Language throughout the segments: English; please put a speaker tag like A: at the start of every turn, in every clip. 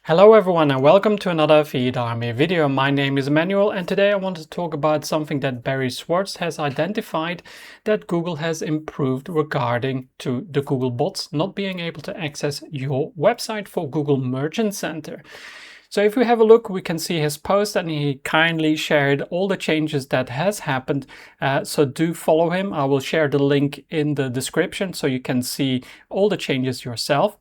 A: Hello everyone and welcome to another Feed Army video. My name is Emmanuel and today I want to talk about something that Barry Schwartz has identified that Google has improved regarding to the Google bots not being able to access your website for Google Merchant Center. So if we have a look, we can see his post and he kindly shared all the changes that has happened. So do follow him. I will share the link in the description so you can see all the changes yourself.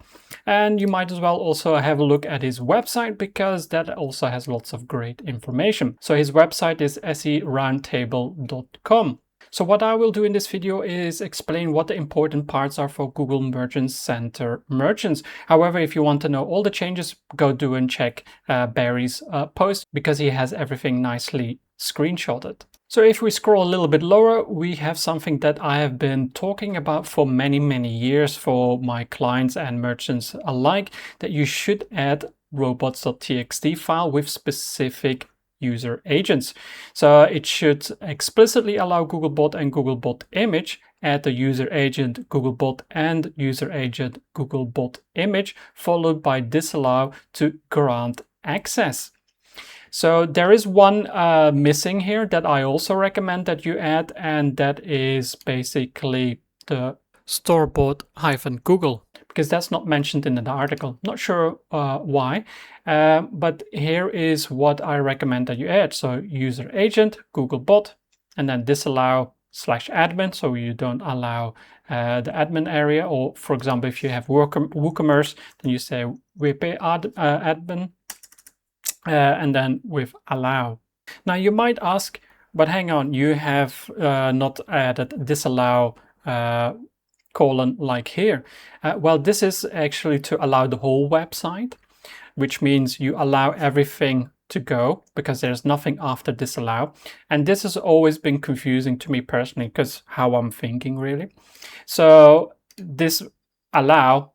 A: And you might as well also have a look at his website because that also has lots of great information. So his website is seroundtable.com. So what I will do in this video is explain what the important parts are for Google Merchant Center merchants. However, if you want to know all the changes, go do and check Barry's post because he has everything nicely screenshotted. So if we scroll a little bit lower, we have something that I have been talking about for many years for my clients and merchants alike, that you should add robots.txt file with specific user agents. So it should explicitly allow Googlebot and Googlebot-Image, add the user agent Googlebot and user agent Googlebot-Image, followed by disallow to grant access. So there is one missing here that I also recommend that you add, and that is basically the Storebot-Google, because that's not mentioned in the article. Not sure why, but here is what I recommend that you add. So user agent, Googlebot, and then disallow/admin, so you don't allow the admin area. Or for example, if you have WooCommerce, then you say admin, and then with allow. Now you might ask, but hang on, you have not added disallow colon like here. Well, this is actually to allow the whole website, which means you allow everything to go because there's nothing after disallow. And this has always been confusing to me personally because how I'm thinking really. So this allow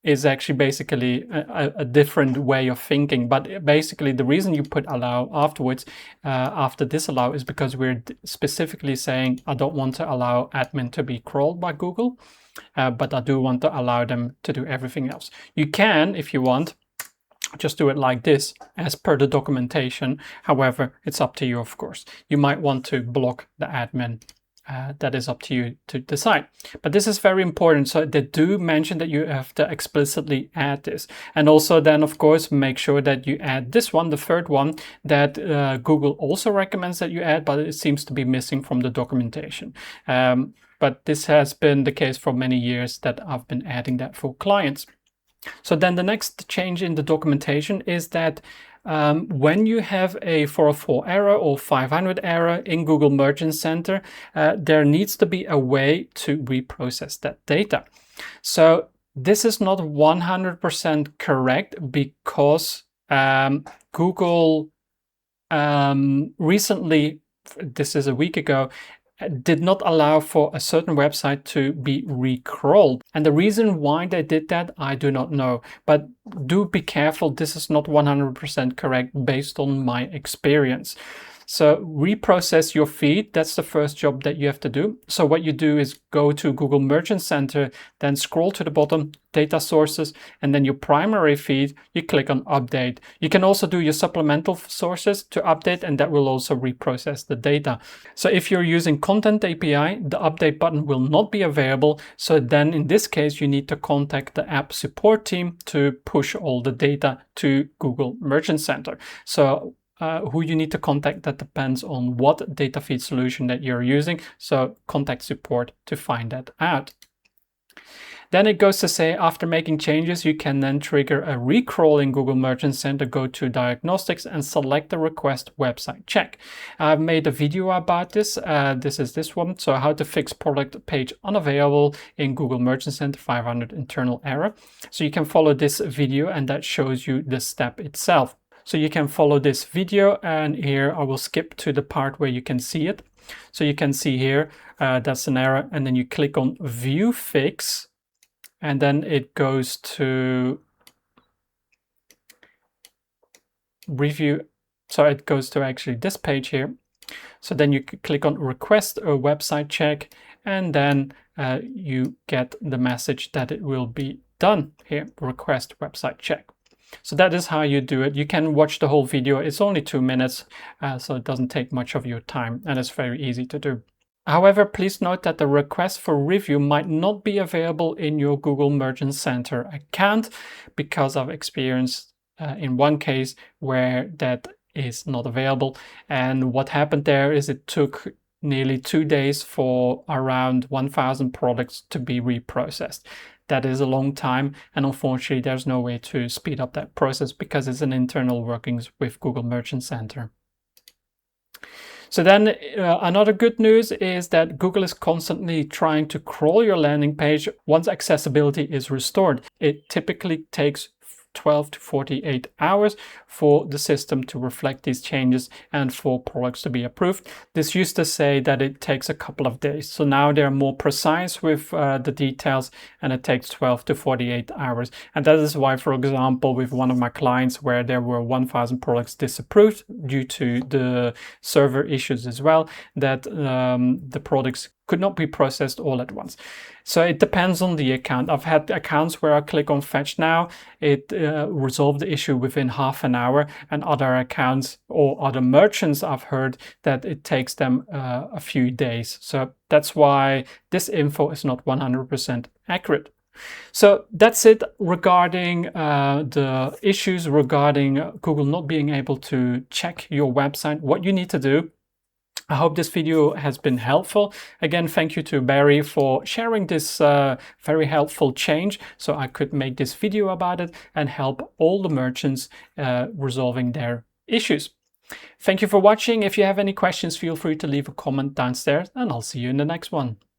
A: is actually basically a different way of thinking, but basically the reason you put allow afterwards after disallow is because we're specifically saying I don't want to allow admin to be crawled by Google, but I do want to allow them to do everything else. You can, if you want, just do it like this as per the documentation. However, it's up to you, of course. You might want to block the admin. That is up to you to decide. But this is very important. So they do mention that you have to explicitly add this. And also then, of course, make sure that you add this one, the third one, that Google also recommends that you add, but it seems to be missing from the documentation. But this has been the case for many years that I've been adding that for clients. So then the next change in the documentation is that when you have a 404 error or 500 error in Google Merchant Center, there needs to be a way to reprocess that data. So this is not 100% correct because Google recently, this is a week ago, did not allow for a certain website to be recrawled. And the reason why they did that, I do not know. But do be careful, this is not 100% correct based on my experience. So reprocess your feed, that's the first job that you have to do. So what you do is go to Google Merchant Center, then scroll to the bottom, data sources, and then your primary feed, you click on update. You can also do your supplemental sources to update, and that will also reprocess the data. So if you're using Content API, the update button will not be available. So then in this case, you need to contact the app support team to push all the data to Google Merchant Center. So who you need to contact, that depends on what data feed solution that you're using. So contact support to find that out. Then it goes to say, after making changes, you can then trigger a recrawl in Google Merchant Center, go to diagnostics and select the request website check. I've made a video about this. This is this one. So how to fix product page unavailable in Google Merchant Center 500 internal error. So you can follow this video and that shows you the step itself. So you can follow this video, and here I will skip to the part where you can see it. So you can see here, that's an error, and then you click on View Fix, and then it goes to Review. So it goes to actually this page here. So then you click on Request a website check, and then you get the message that it will be done here, Request website check. So that is how you do it. You can watch the whole video. It's only 2 minutes, so it doesn't take much of your time, and it's very easy to do. However, please note that the request for review might not be available in your Google Merchant Center account, because I've experienced in one case where that is not available. And what happened there is it took nearly 2 days for around 1,000 products to be reprocessed. That is a long time, and unfortunately there's no way to speed up that process because it's an internal workings with Google Merchant Center. So then another good news is that Google is constantly trying to crawl your landing page once accessibility is restored. It typically takes 12 to 48 hours for the system to reflect these changes and for products to be approved. This used to say that it takes a couple of days. So now they're more precise with the details, and it takes 12 to 48 hours. And that is why, for example, with one of my clients where there were 1,000 products disapproved due to the server issues as well, that the products could not be processed all at once. So it depends on the account. I've had accounts where I click on Fetch Now, it resolved the issue within half an hour, and other accounts or other merchants I've heard that it takes them a few days. So that's why this info is not 100% accurate. So that's it regarding the issues regarding Google not being able to check your website, what you need to do. I hope this video has been helpful. Again, thank you to Barry for sharing this very helpful change so I could make this video about it and help all the merchants resolving their issues. Thank you for watching. If you have any questions, feel free to leave a comment downstairs, and I'll see you in the next one.